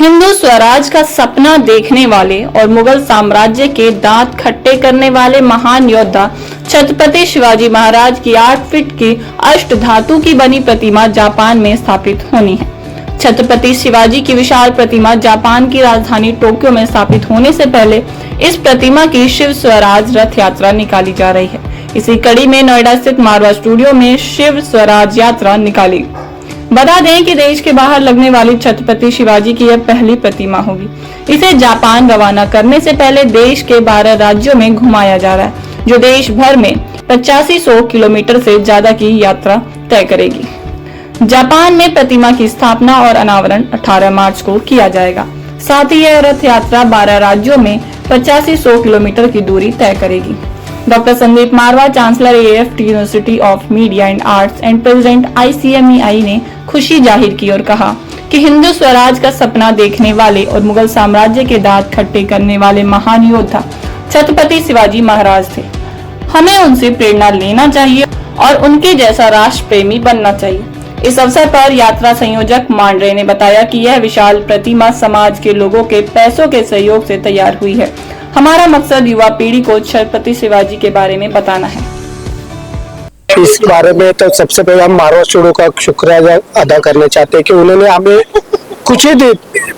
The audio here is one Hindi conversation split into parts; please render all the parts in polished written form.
हिंदू स्वराज का सपना देखने वाले और मुगल साम्राज्य के दांत खट्टे करने वाले महान योद्धा छत्रपति शिवाजी महाराज की 8 फीट की अष्ट धातु की बनी प्रतिमा जापान में स्थापित होनी है। छत्रपति शिवाजी की विशाल प्रतिमा जापान की राजधानी टोक्यो में स्थापित होने से पहले इस प्रतिमा की शिव स्वराज रथ यात्रा निकाली जा रही है। इसी कड़ी में नोएडा स्थित मारवा स्टूडियो में शिव स्वराज यात्रा निकाली। बता दें कि देश के बाहर लगने वाली छत्रपति शिवाजी की यह पहली प्रतिमा होगी। इसे जापान रवाना करने से पहले देश के 12 राज्यों में घुमाया जा रहा है, जो देश भर में 8500 किलोमीटर से ज्यादा की यात्रा तय करेगी। जापान में प्रतिमा की स्थापना और अनावरण 18 मार्च को किया जाएगा। साथ ही यह रथ यात्रा 12 राज्यों में 8500 किलोमीटर की दूरी तय करेगी। Doctor Sandeep Marwah, chancellor AFT university of media and arts and president ICMEI ने खुशी जाहिर की और कहा कि हिंदू स्वराज का सपना देखने वाले और मुगल साम्राज्य के दांत खट्टे करने वाले महान योद्धा छत्रपति शिवाजी महाराज थे। हमें उनसे प्रेरणा लेना चाहिए और उनके जैसा राष्ट्र प्रेमी बनना चाहिए। इस अवसर पर यात्रा संयोजक मांडरे ने बताया कि यह विशाल प्रतिमा समाज के लोगों के पैसों के सहयोग से तैयार हुई है। हमारा मकसद युवा पीढ़ी को छत्रपति शिवाजी के बारे में बताना है। इस बारे में तो सबसे पहले हम मारवा स्टूडियो का शुक्रिया अदा करना चाहते हैं कि उन्होंने हमें कुछ ही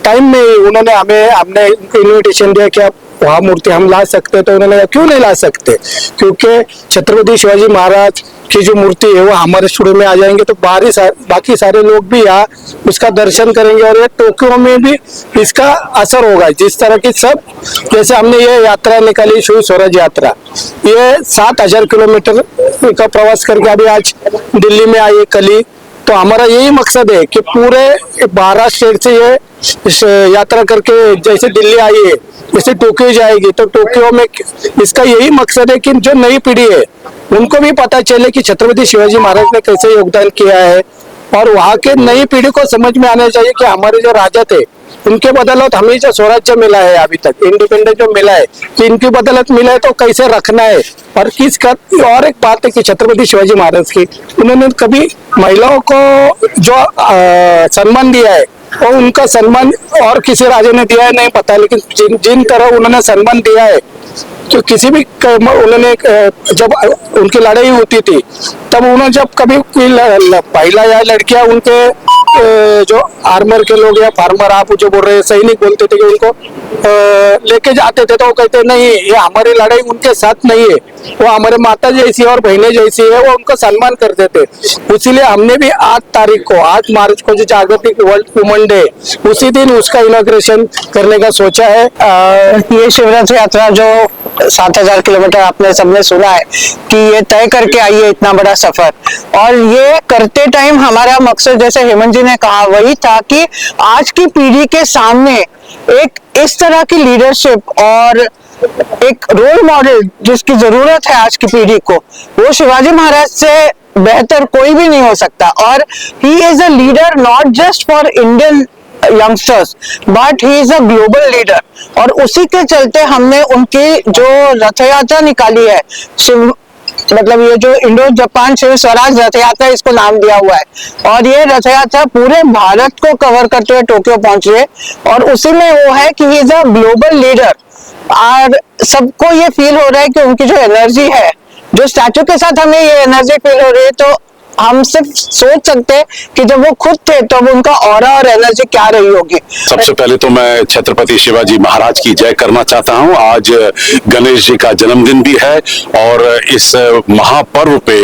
टाइम में उन्होंने हमने इन्विटेशन दिया कि आप वहाँ मूर्ति हम ला सकते, तो उन्होंने कहा क्यों नहीं ला सकते, क्योंकि छत्रपति शिवाजी महाराज की जो मूर्ति है वो हमारे स्टूडियो में आ जाएंगे तो बाकी सारे लोग भी यहाँ उसका दर्शन करेंगे और ये टोक्यो में भी इसका असर होगा। जिस तरह की सब जैसे हमने ये यात्रा निकाली शिव स्वराज यात्रा, ये 7000 किलोमीटर का प्रवास करके अभी आज दिल्ली में आई कल ही, तो हमारा यही मकसद है कि पूरे 12 स्टेट से ये यात्रा करके जैसे दिल्ली आई है जैसे टोक्यो जाएगी, तो टोक्यो में इसका यही मकसद है कि जो नई पीढ़ी है उनको भी पता चले कि छत्रपति शिवाजी महाराज ने कैसे योगदान किया है, और वहाँ के नई पीढ़ी को समझ में आना चाहिए कि हमारे जो राजा थे उनके बदौलत हमें जो स्वराज्य मिला है, अभी तक इंडिपेंडेंस जो मिला है, कि इनकी बदौलत मिला है तो कैसे रखना है। और और एक बात है कि छत्रपति शिवाजी महाराज की उन्होंने कभी महिलाओं को जो सम्मान दिया है और उनका सम्मान और किसी राजा ने दिया है नहीं पता, लेकिन जिन तरह उन्होंने सम्मान दिया है तो किसी भी उन्होंने जब उनकी लड़ाई होती थी तब उन्होंने जब कभी कोई महिला या लड़कियां उनके जो आर्मर के लोग या फार्मर आप जो बोल रहे हैं सैनिक बोलते थे कि उनको लेके जाते थे तो वो कहते नहीं ये हमारी लड़ाई उनके साथ नहीं है, वो हमारे माता जैसी और बहनें जैसी है, वो उनको सम्मान करते थे। इसीलिए हमने भी 8 मार्च को जो जागतिक वर्ल्ड वुमेन डे उसी दिन उसका इनॉग्रेशन करने का सोचा है। ये शिवराज यात्रा जो 7000 किलोमीटर आपने सबने सुना है कि ये तय करके आई है इतना बड़ा सफर, और ये करते टाइम हमारा मकसद जैसे हेमंत जी ने कहा वही था कि आज की पीढ़ी के सामने एक इस तरह की लीडरशिप और एक रोल मॉडल जिसकी जरूरत है आज की पीढ़ी को, वो शिवाजी महाराज से बेहतर कोई भी नहीं हो सकता। और he is a leader not just for Indian youngsters but he is a global leader, और उसी के चलते हमने उनकी जो रथ यात्रा निकाली है, शिव मतलब ये जो इंडो जापान शिव स्वराज रथ यात्रा इसको नाम दिया हुआ है, और ये रथ यात्रा पूरे भारत को कवर करते हुए टोक्यो पहुंच रही है, और उसी में वो है कि he is a global leader. और सबको ये फील हो रहा है कि उनकी जो एनर्जी है, जो स्टैचू के साथ हमें ये एनर्जी फील हो रही है, तो हम सिर्फ सोच सकते हैं कि जब वो खुद थे तो उनका ऑरा और एनर्जी क्या रही होगी। सबसे पहले तो मैं छत्रपति शिवाजी महाराज की जय करना चाहता हूं। आज गणेश जी का जन्मदिन भी है और इस महापर्व पे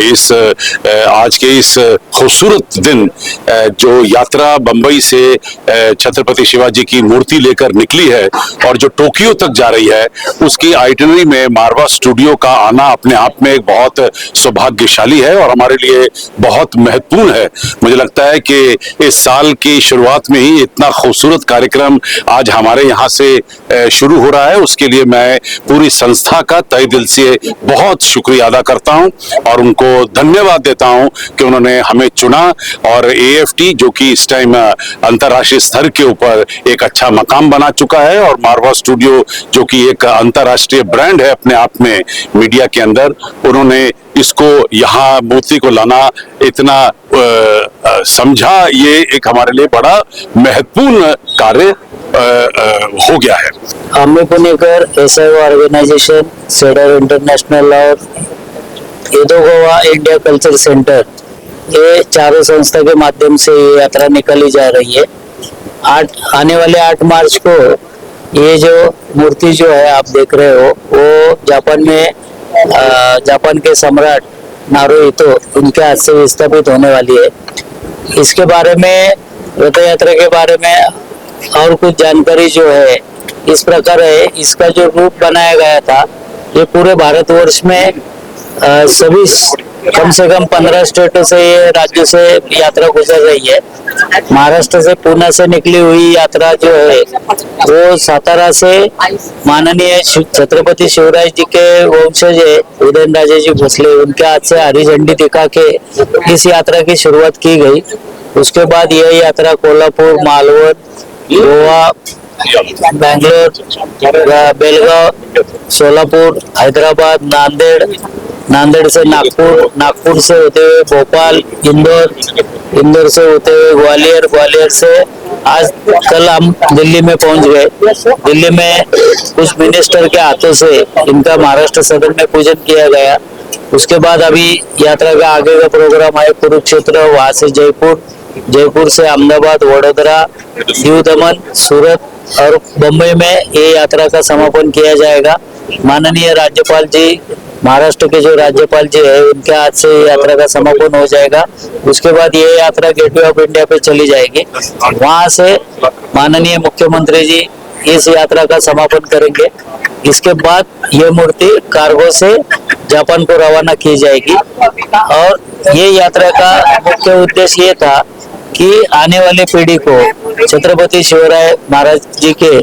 आज के इस खूबसूरत दिन जो यात्रा बंबई से छत्रपति शिवाजी की मूर्ति लेकर निकली है और जो टोक्यो तक जा रही है, उसकी आइटिनरी में मारवा स्टूडियो का आना अपने आप में एक बहुत सौभाग्यशाली है और हमारे लिए बहुत महत्वपूर्ण है। मुझे लगता है कि इस साल की शुरुआत में ही इतना खूबसूरत कार्यक्रम आज हमारे यहाँ से शुरू हो रहा है, उसके लिए मैं पूरी संस्था का तहे दिल से बहुत शुक्रिया अदा करता हूँ और उनको धन्यवाद देता हूँ कि उन्होंने हमें चुना। और AFT जो कि इस टाइम अंतर्राष्ट्रीय स्तर के ऊपर एक अच्छा मकाम बना चुका है और मारवा स्टूडियो जो कि एक अंतर्राष्ट्रीय ब्रांड है अपने आप में मीडिया के अंदर, उन्होंने इसको यहाँ मूर्ति को लाना इतना समझा, ये एक हमारे लिए बड़ा महत्वपूर्ण कार्य हो गया है। Ammi Punekar, SIO organisation, Cedar international और ईदो गोवा इंडिया कल्चर सेंटर, ये चारों संस्था के माध्यम से ये यात्रा निकाली जा रही है। आने वाले 8 मार्च को ये जो मूर्ति जो है आप देख रहे हो, वो जापान के सम्राट नारुहितो उनके हाथ से विस्थापित होने वाली है। इसके बारे में, रथ यात्रा के बारे में और कुछ जानकारी जो है इस प्रकार है। इसका जो रूप बनाया गया था, ये पूरे भारतवर्ष में सभी कम से कम 15 स्टेटों से, ये राज्यों से यात्रा गुजर रही है। महाराष्ट्र से, पुणे से निकली हुई यात्रा जो है वो सातारा से माननीय छत्रपति शिवराज जी के वंशज है उदयनराजे जी भोसले, उनके हाथ से हरी झंडी दिखा के इस यात्रा की शुरुआत की गई। उसके बाद यह यात्रा कोल्हापुर, मालवण, गोवा, बेंगलोर, बेलगांव, सोलापुर, हैदराबाद, नांदेड़ से नागपुर, नागपुर से होते हुए भोपाल, इंदौर से होते हुए ग्वालियर से आज कल हम दिल्ली में पहुंच गए। दिल्ली में कुछ मिनिस्टर के हाथों से इनका महाराष्ट्र सदन में पूजन किया गया। उसके बाद अभी यात्रा का आगे का प्रोग्राम है कुरुक्षेत्र, वहां से जयपुर से अहमदाबाद, वडोदरा, दीव दमन, सूरत और बम्बई में ये यात्रा का समापन किया जाएगा। माननीय राज्यपाल जी, महाराष्ट्र के जो राज्यपाल जी है, उनके हाथ से यात्रा का समापन हो जाएगा। उसके बाद ये यात्रा गेटवे ऑफ इंडिया पे चली जाएगी। वहां से माननीय मुख्यमंत्री जी इस यात्रा का समापन करेंगे। इसके बाद ये मूर्ति कार्गो से जापान को रवाना की जाएगी। और ये यात्रा का मुख्य उद्देश्य ये था कि आने वाली पीढ़ी को छत्रपति शिवराय महाराज जी के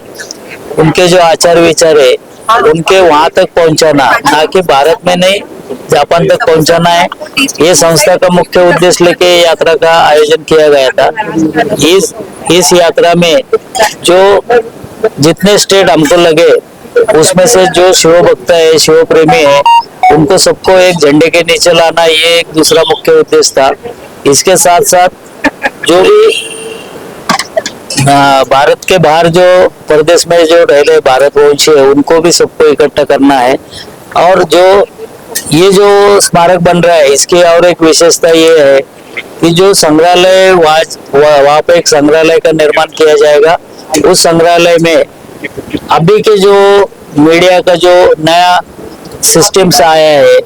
उनके जो आचार विचार है उनके वहां तक पहुंचाना, ना कि भारत में नहीं जापान तक पहुंचाना है। ये संस्था का मुख्य उद्देश्य लेके यात्रा का आयोजन किया गया था। इस यात्रा में जो जितने स्टेट हमको लगे, उसमें से जो शिव भक्त है, शिव प्रेमी है, उनको सबको एक झंडे के नीचे लाना, ये एक दूसरा मुख्य उद्देश्य था। इसके साथ साथ जो भी भारत के बाहर जो प्रदेश में जो रहे भारतवंशी है, उनको भी सबको इकट्ठा करना है। और ये जो स्मारक बन रहा है, इसकी और एक विशेषता ये है कि जो संग्रहालय वहाँ पे एक संग्रहालय का निर्माण किया जाएगा। उस संग्रहालय में अभी के जो मीडिया का जो नया सिस्टम से आया है,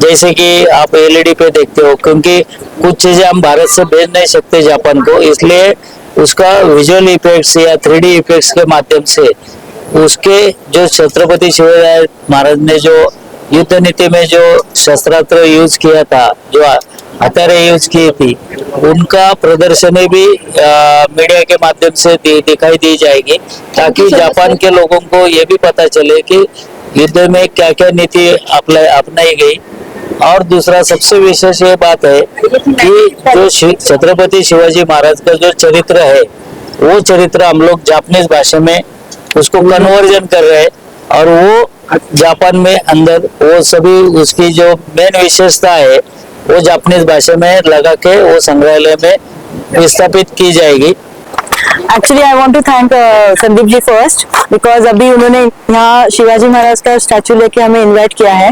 जैसे कि आप LED पे देखते हो, क्योंकि कुछ चीजें हम भारत से भेज नहीं सकते जापान को, इसलिए उसका विजुअल इफेक्ट्स या 3D इफेक्ट्स के माध्यम से उसके जो छत्रपति शिवाजी महाराज ने जो युद्ध नीति में जो शस्त्रास्त्र यूज किया था, जो हथियारें यूज की थी, उनका प्रदर्शनी भी मीडिया के माध्यम से दिखाई दी जाएगी, ताकि जापान के लोगों को ये भी पता चले कि युद्ध में क्या क्या नीति अपनाई गई। और दूसरा सबसे विशेष ये बात है कि जो छत्रपति शिवाजी महाराज का जो चरित्र है, वो चरित्र हम लोग जापानीज भाषा में उसको कन्वर्जन कर रहे हैं, और वो जापान में अंदर वो सभी उसकी जो मेन विशेषता है वो जापानीज भाषा में लगा के वो संग्रहालय में विस्थापित की जाएगी। Actually I want to thank Sandeep ji first, because अभी उन्होंने यहाँ शिवाजी महाराज का स्टैचू लेके हमें इनवाइट किया है,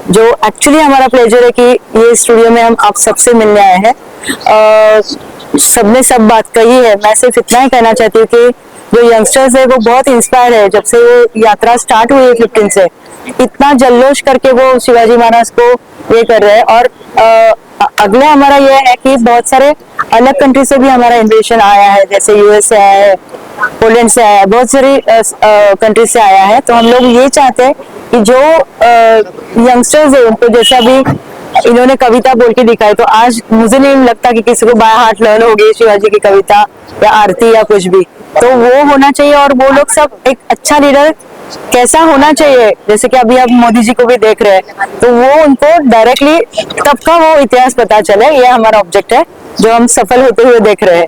जो एक्चुअली हमारा प्लेजर है कि ये स्टूडियो में हम आप सबसे मिलने आए हैं। सबने सब बात कही है, मैं सिर्फ इतना ही कहना चाहती हूँ कि जो यंगस्टर्स है वो बहुत इंस्पायर है। जब से वो यात्रा स्टार्ट हुई है 15 से, इतना जल्लोष करके वो शिवाजी महाराज को ये कर रहे हैं। और अगला हमारा ये है कि बहुत सारे अलग कंट्री से भी हमारा इन्विटेशन आया है, जैसे US से आया है, पोलैंड से आया है, बहुत सारी कंट्री से आया है। तो हम लोग ये चाहते हैं कि जो यंगस्टर्स है उनको, जैसा भी इन्होंने कविता बोल के दिखाई, तो आज मुझे नहीं लगता कि किसी को बाय हार्ट लर्न हो गई शिवाजी की कविता या आरती या कुछ भी, तो वो होना चाहिए। और वो लोग सब एक अच्छा लीडर कैसा होना चाहिए, जैसे कि अभी आप मोदी जी को भी देख रहे हैं, तो वो उनको डायरेक्टली तब का वो इतिहास पता चले, ये हमारा ऑब्जेक्ट है जो हम सफल होते हुए देख रहे हैं।